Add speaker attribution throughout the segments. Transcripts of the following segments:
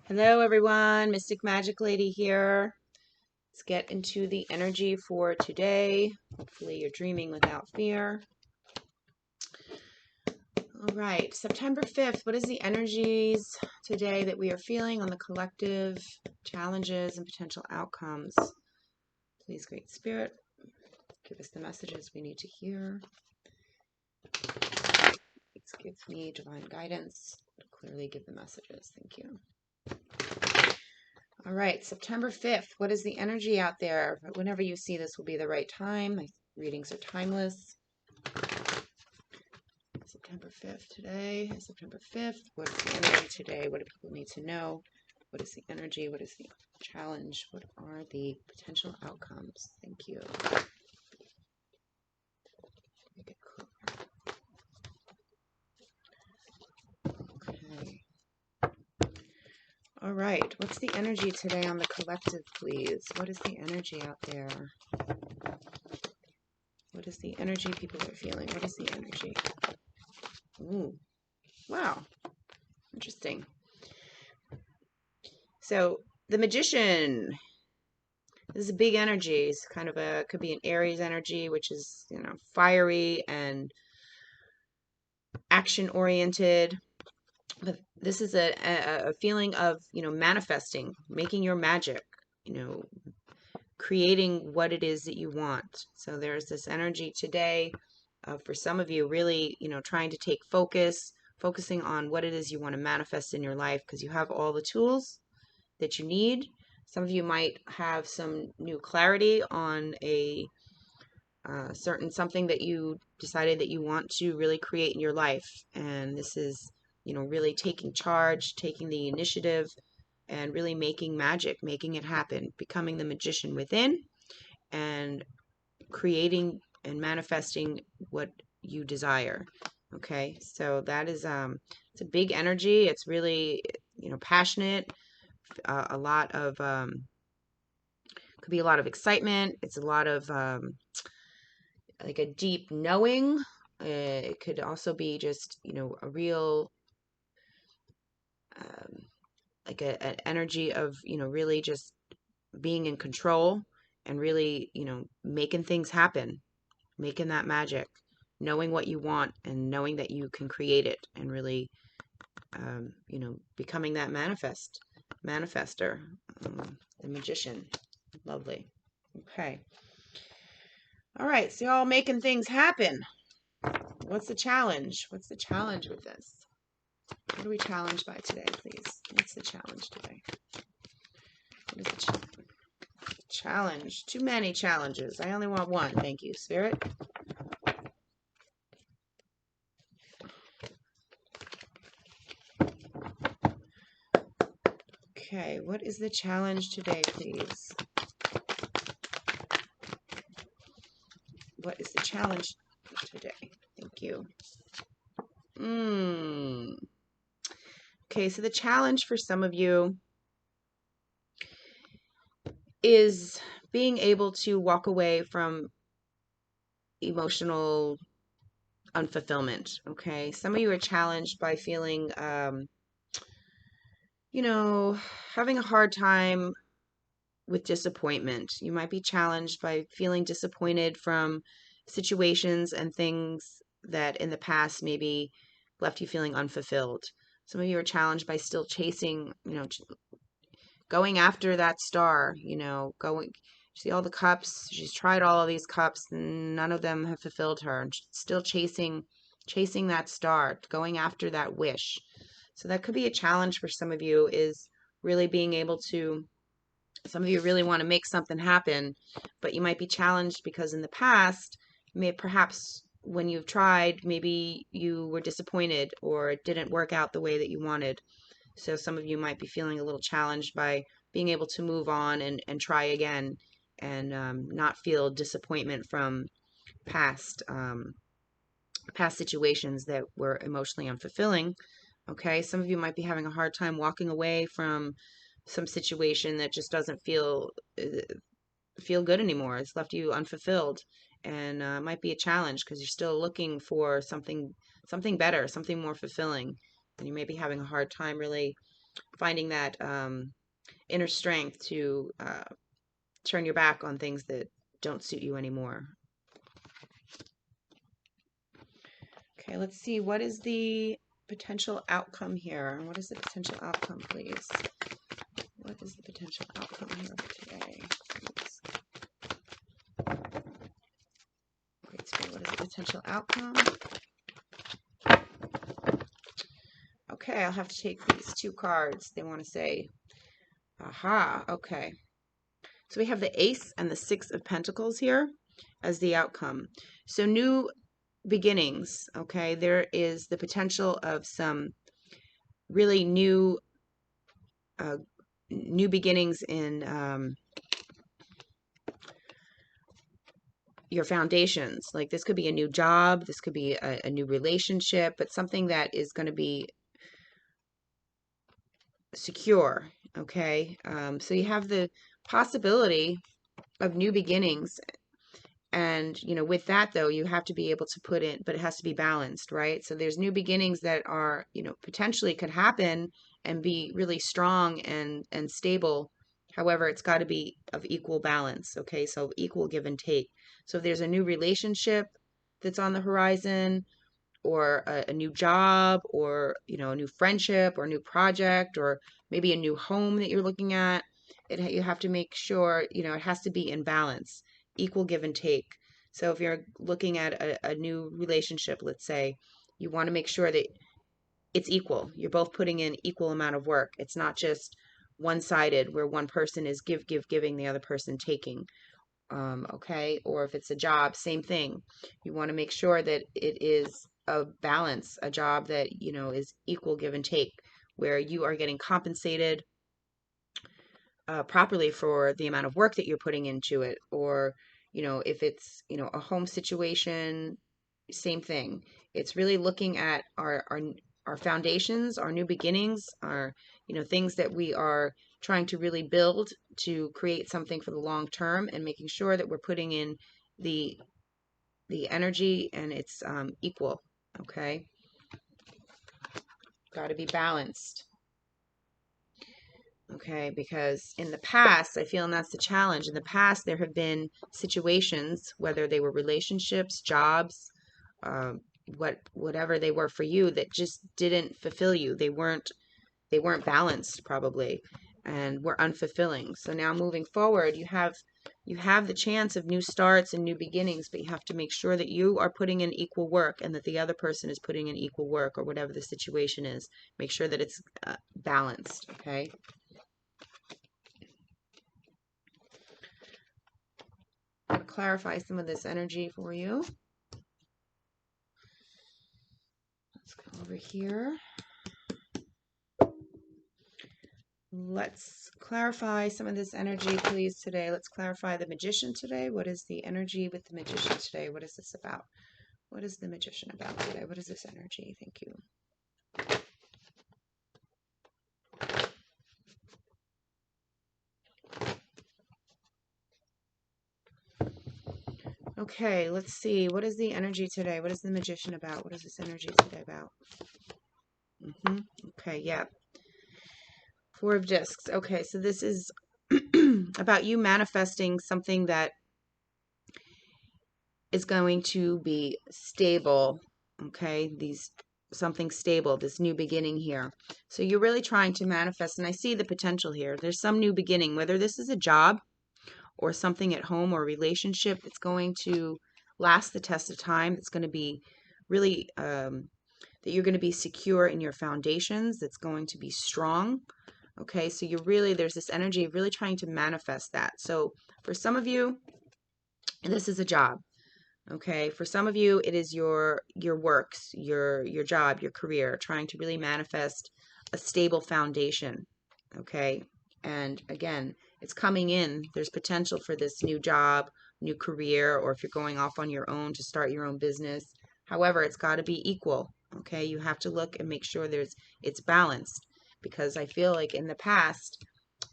Speaker 1: Hello everyone, Mystic Magic Lady here. Let's get into the energy for today. Hopefully you're dreaming without fear. All right, September 5th, what is the energies today that we are feeling on the collective challenges and potential outcomes? Please, Great Spirit, give us the messages we need to hear. Please give me divine guidance to clearly give the messages. Thank you. All right, September 5th. What is the energy out there? Whenever you see this will be the right time. My readings are timeless. September 5th today. September 5th. What is the energy today? What do people need to know? What is the energy? What is the challenge? What are the potential outcomes? Thank you. Make it clear. Okay. All right. What's the energy today on the collective, please? What is the energy out there? What is the energy people are feeling? What is the energy? Ooh, wow. Interesting. So the Magician, this is a big energy. It's kind of could be an Aries energy, which is, fiery and action oriented. But this is a feeling of, manifesting, making your magic, creating what it is that you want. So there's this energy today for some of you really, trying to take focusing on what it is you want to manifest in your life because you have all the tools that you need. Some of you might have some new clarity on a certain something that you decided that you want to really create in your life. And this is, really taking charge, taking the initiative, and really making magic, making it happen, becoming the magician within, and creating and manifesting what you desire. Okay, so that is it's a big energy. It's really, passionate. A lot of could be a lot of excitement. It's a lot of like a deep knowing. It could also be just, a real like an energy of, really just being in control and really, making things happen, making that magic, knowing what you want and knowing that you can create it and really, becoming that manifester, the magician. Lovely. Okay. All right. So y'all making things happen. What's the challenge? What's the challenge with this? What are we challenged by today, please? What's the challenge today? What is the challenge? Too many challenges. I only want one. Thank you, Spirit. Okay, what is the challenge today, please? What is the challenge today? Thank you. Okay, so the challenge for some of you is being able to walk away from emotional unfulfillment. Okay, some of you are challenged by feeling, having a hard time with disappointment. You might be challenged by feeling disappointed from situations and things that in the past maybe left you feeling unfulfilled. Some of you are challenged by still chasing, going after that star, going, see all the cups. She's tried all of these cups and none of them have fulfilled her. And she's still chasing that star, going after that wish. So that could be a challenge for some of you, is really being able to, some of you really want to make something happen, but you might be challenged because in the past, perhaps when you've tried, maybe you were disappointed or it didn't work out the way that you wanted. So some of you might be feeling a little challenged by being able to move on and try again and not feel disappointment from past situations that were emotionally unfulfilling. Okay, some of you might be having a hard time walking away from some situation that just doesn't feel good anymore. It's left you unfulfilled, and might be a challenge because you're still looking for something better, something more fulfilling, and you may be having a hard time really finding that inner strength to turn your back on things that don't suit you anymore. Okay, let's see. What is the potential outcome here? What is the potential outcome, please? What is the potential outcome here for today? Please. Great Spirit, what is the potential outcome? Okay, I'll have to take these two cards. They want to say, aha, okay. So we have the Ace and the Six of Pentacles here as the outcome. So new beginnings, okay? There is the potential of some really new beginnings in your foundations. Like this could be a new job, this could be a new relationship, but something that is going to be secure, okay? So you have the possibility of new beginnings. And, you know, with that, though, you have to be able to put in, but it has to be balanced, right? So there's new beginnings that are, you know, potentially could happen and be really strong and stable. However, it's got to be of equal balance, okay? So equal give and take. So if there's a new relationship that's on the horizon, or a new job, or, you know, a new friendship or a new project, or maybe a new home that you're looking at, you have to make sure, you know, it has to be in balance, equal give and take. So if you're looking at a new relationship, let's say, you want to make sure that it's equal. You're both putting in equal amount of work. It's not just one-sided where one person is giving, the other person taking. Okay, or if it's a job, same thing. You want to make sure that it is a balance, a job that, you know, is equal give and take, where you are getting compensated properly for the amount of work that you're putting into it. Or, you know, if it's, you know, a home situation, same thing. It's really looking at our foundations, our new beginnings, our, you know, things that we are trying to really build to create something for the long term, and making sure that we're putting in the energy and it's equal. Okay, got to be balanced. Okay, because in the past, I feel, and that's the challenge, in the past there have been situations, whether they were relationships, jobs, um, whatever they were for you, that just didn't fulfill you. They weren't balanced, probably, and were unfulfilling. So now moving forward, you have the chance of new starts and new beginnings, but you have to make sure that you are putting in equal work, and that the other person is putting in equal work, or whatever the situation is. Make sure that it's balanced. Okay. I'll clarify some of this energy for you. Let's go over here. Let's clarify some of this energy, please, today. Let's clarify the Magician today. What is the energy with the Magician today? What is this about? What is the Magician about today? What is this energy? Thank you. Okay, let's see. What is the energy today? What is the Magician about? What is this energy today about? Okay, yeah. Four of Discs. Okay, so this is about you manifesting something that is going to be stable. Okay, something stable, this new beginning here. So you're really trying to manifest, and I see the potential here. There's some new beginning, whether this is a job or something at home or relationship that's going to last the test of time. That's going to be really that you're going to be secure in your foundations. That's going to be strong. Okay, so there's this energy of really trying to manifest that. So for some of you, this is a job. Okay, for some of you, it is your works, your job, your career, trying to really manifest a stable foundation. Okay, and again, it's coming in. There's potential for this new job, new career, or if you're going off on your own to start your own business. However, it's got to be equal. Okay, you have to look and make sure it's balanced, because I feel like in the past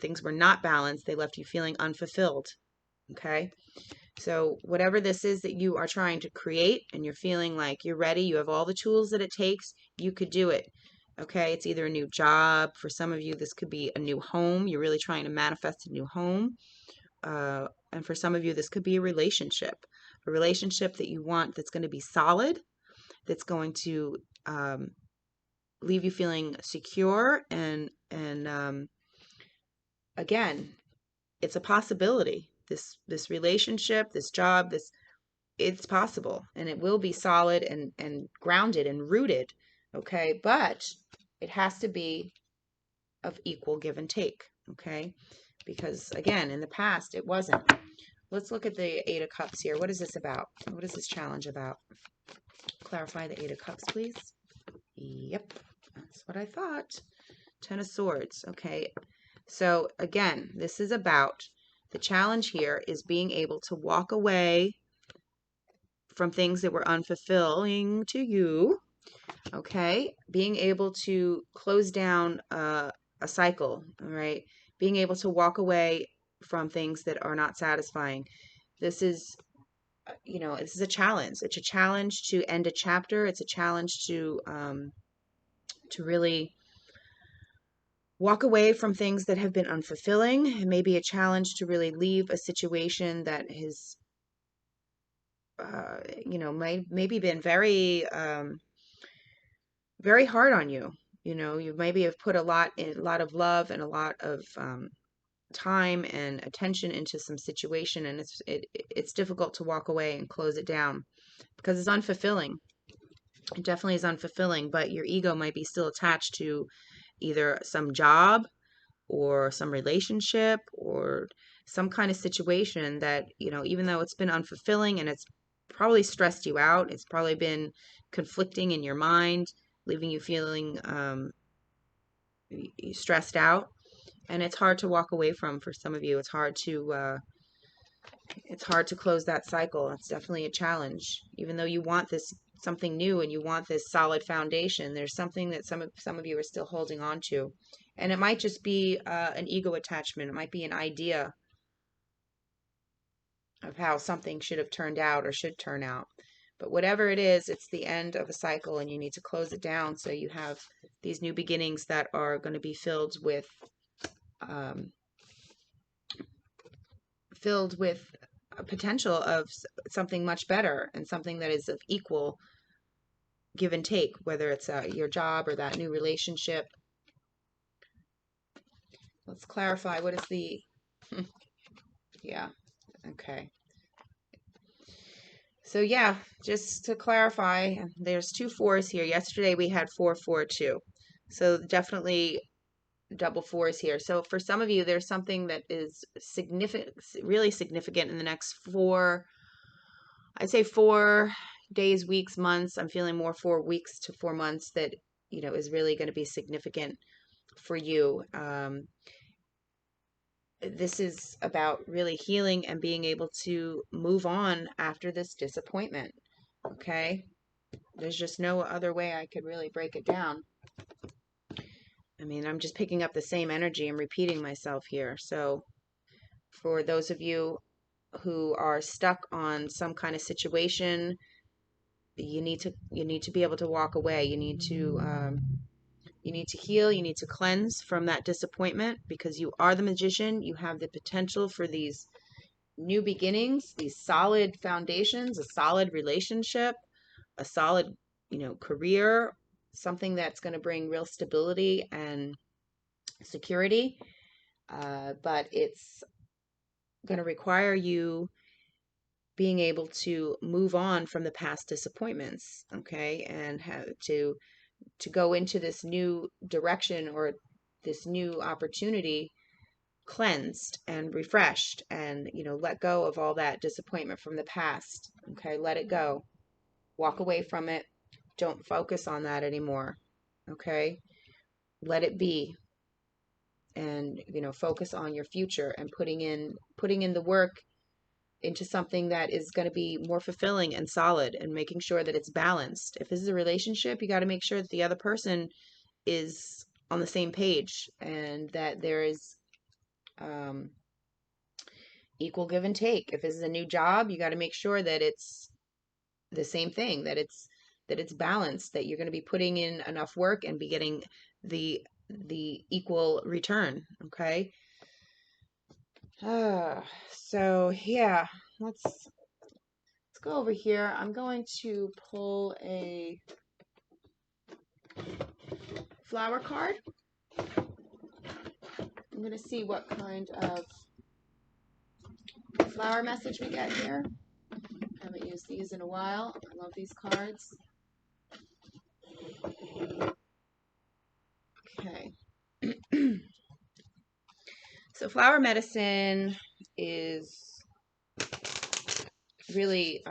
Speaker 1: things were not balanced. They left you feeling unfulfilled. Okay. So whatever this is that you are trying to create and you're feeling like you're ready, you have all the tools that it takes, you could do it. Okay, it's either a new job. For some of you, this could be a new home. You're really trying to manifest a new home. And for some of you, this could be a relationship that you want that's going to be solid, that's going to leave you feeling secure. And again, it's a possibility. This relationship, this job, this it's possible, and it will be solid and grounded and rooted. Okay, but it has to be of equal give and take. Okay, because again, in the past, it wasn't. Let's look at the Eight of Cups here. What is this about? What is this challenge about? Clarify the Eight of Cups, please. Yep, that's what I thought. Ten of Swords. Okay, so again, this is about the challenge here is being able to walk away from things that were unfulfilling to you. Okay, being able to close down a cycle. All right, being able to walk away from things that are not satisfying. This is this is a challenge. It's a challenge to end a chapter. It's a challenge to really walk away from things that have been unfulfilling. It may be a challenge to really leave a situation that has, maybe been very hard on you. You maybe have put a lot of love and a lot of time and attention into some situation, and it's difficult to walk away and close it down because it's unfulfilling. It definitely is unfulfilling, but your ego might be still attached to either some job or some relationship or some kind of situation that, even though it's been unfulfilling and it's probably stressed you out, it's probably been conflicting in your mind, leaving you feeling stressed out. And it's hard to walk away from for some of you. It's hard to close that cycle. It's definitely a challenge. Even though you want this something new and you want this solid foundation, there's something that some of you are still holding on to. And it might just be an ego attachment. It might be an idea of how something should have turned out or should turn out. But whatever it is, it's the end of a cycle and you need to close it down so you have these new beginnings that are going to be um, filled with a potential of something much better and something that is of equal give and take, whether it's your job or that new relationship. Let's clarify. What is the... Yeah. Okay. So yeah, just to clarify, there's two fours here. Yesterday we had 442. So definitely double fours here. So for some of you, there's something that is significant, really significant in the next I'd say 4 days, weeks, months. I'm feeling more 4 weeks to 4 months that, is really going to be significant for you. This is about really healing and being able to move on after this disappointment. Okay. There's just no other way I could really break it down. I mean, I'm just picking up the same energy and repeating myself here. So for those of you who are stuck on some kind of situation, you need to be able to walk away. You need to heal. You need to cleanse from that disappointment because you are the magician. You have the potential for these new beginnings, these solid foundations, a solid relationship, a solid, career, something that's going to bring real stability and security. But it's going to require you being able to move on from the past disappointments, okay, and have to go into this new direction or this new opportunity cleansed and refreshed and let go of all that disappointment from the past. Okay, let it go, walk away from it, don't focus on that anymore. Okay, let it be, and focus on your future and putting in the work into something that is going to be more fulfilling and solid, and making sure that it's balanced. If this is a relationship, you got to make sure that the other person is on the same page and that there is um, equal give and take. If this is a new job, you got to make sure that it's the same thing, that it's that it's balanced, that you're going to be putting in enough work and be getting the equal return. Okay. So yeah, let's go over here. I'm going to pull a flower card. I'm going to see what kind of flower message we get here. Haven't used these in a while. I love these cards. Okay. So flower medicine is really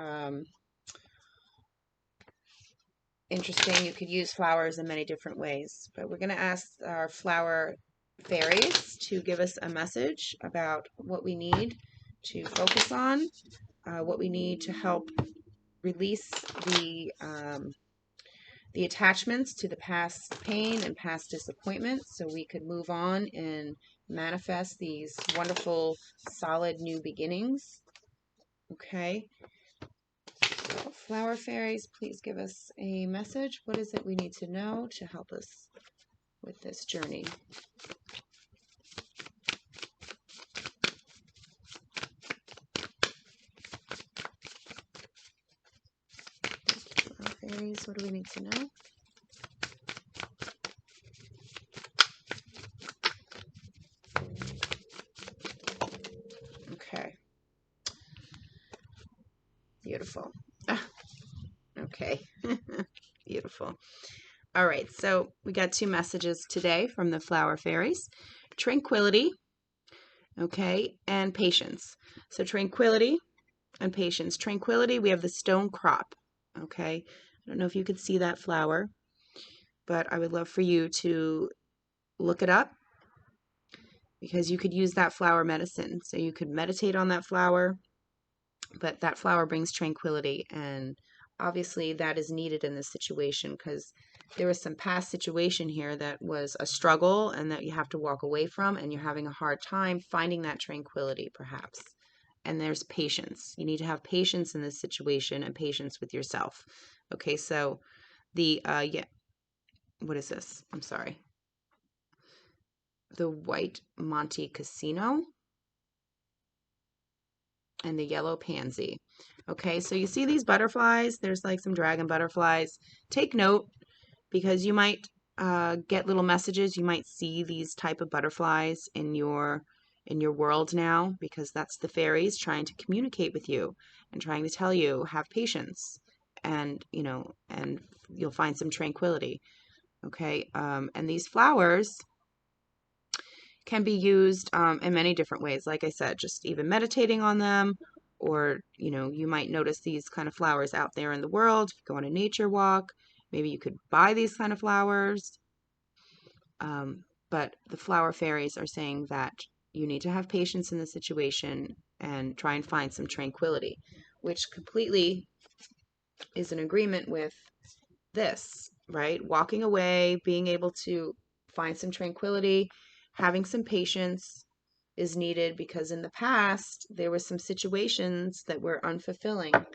Speaker 1: interesting. You could use flowers in many different ways, but we're going to ask our flower fairies to give us a message about what we need to focus on, what we need to help release the attachments to the past pain and past disappointment, so we could move on and manifest these wonderful, solid new beginnings. Okay. So, flower fairies, please give us a message. What is it we need to know to help us with this journey? Flower fairies, what do we need to know? Okay. Beautiful. Okay. Beautiful. All right, so we got two messages today from the flower fairies. Tranquility, okay, and patience. So tranquility and patience. Tranquility, we have the stone crop, okay? I don't know if you could see that flower, but I would love for you to look it up, because you could use that flower medicine. So you could meditate on that flower, but that flower brings tranquility, and obviously that is needed in this situation, because there was some past situation here that was a struggle and that you have to walk away from, and you're having a hard time finding that tranquility perhaps. And there's patience. You need to have patience in this situation and patience with yourself. Okay, so the yeah, what is this? I'm sorry. The white Monte Cassino and the yellow pansy. Okay, so you see these butterflies? There's like some dragon butterflies. Take note, because you might get little messages. You might see these type of butterflies in your world now, because that's the fairies trying to communicate with you and trying to tell you, have patience, and and you'll find some tranquility. Okay, and these flowers can be used in many different ways. Like I said, just even meditating on them, or you might notice these kind of flowers out there in the world. If you go on a nature walk, maybe you could buy these kind of flowers. But the flower fairies are saying that you need to have patience in the situation and try and find some tranquility, which completely is in agreement with this, right? Walking away, being able to find some tranquility, having some patience is needed, because in the past there were some situations that were unfulfilling,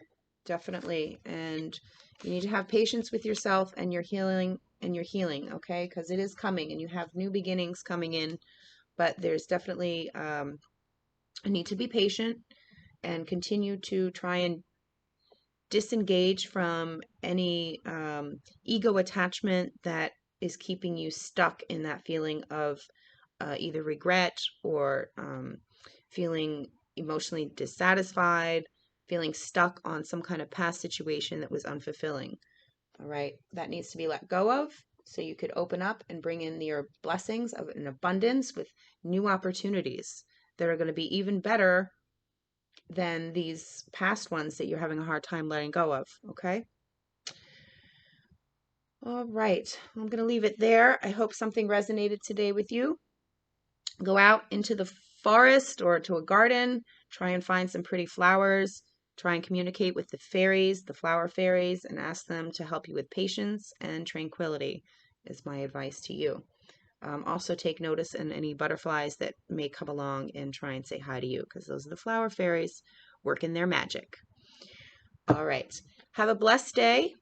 Speaker 1: definitely. And you need to have patience with yourself and your healing, okay? Because it is coming and you have new beginnings coming in, but there's definitely a need to be patient and continue to try and disengage from any ego attachment that is keeping you stuck in that feeling of either regret or feeling emotionally dissatisfied, feeling stuck on some kind of past situation that was unfulfilling. All right, that needs to be let go of, so you could open up and bring in your blessings of an abundance with new opportunities that are going to be even better than these past ones that you're having a hard time letting go of. Okay. All right, I'm going to leave it there. I hope something resonated today with you. Go out into the forest or to a garden, try and find some pretty flowers, try and communicate with the fairies, the flower fairies, and ask them to help you with patience and tranquility, is my advice to you. Also take notice in any butterflies that may come along and try and say hi to you, because those are the flower fairies working their magic. All right. Have a blessed day.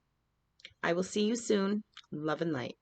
Speaker 1: I will see you soon. Love and light.